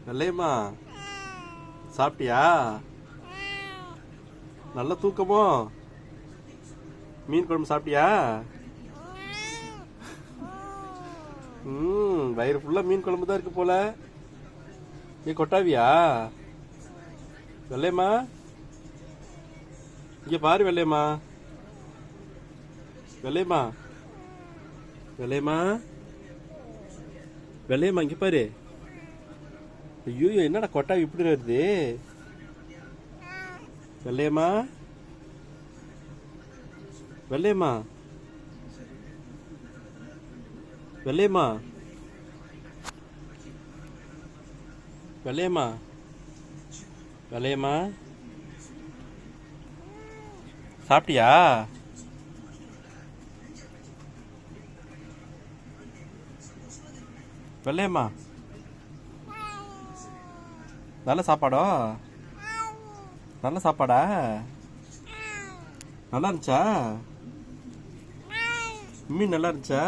வெள்ளையம்மா சாப்பிட்டியா? நல்ல தூக்கமோ? மீன் குழம்பு சாப்பிட்டியா? வயிறு ஃபுல்லா மீன் குழம்பு தான் இருக்கு போல. நீ கொட்டாவியா? வெள்ளையம்மா இங்க பாரு. வெள்ளையம்மா வெள்ளையம்மா வெள்ளையம்மா வெள்ளையம்மா இங்க பாரு. ஐயோ என்னடா கொட்டாவி இப்படி வருது? வெள்ளையம்மா வெள்ளையம்மா வெள்ளையம்மா வெள்ளையம்மா வெள்ளையம்மா சாப்பிட்டியா? வெள்ளையம்மா நல்ல சாப்பாடோ? நல்ல சாப்பாடா? நல்லா இருந்துச்சா? மீன் நல்லா இருந்துச்சா?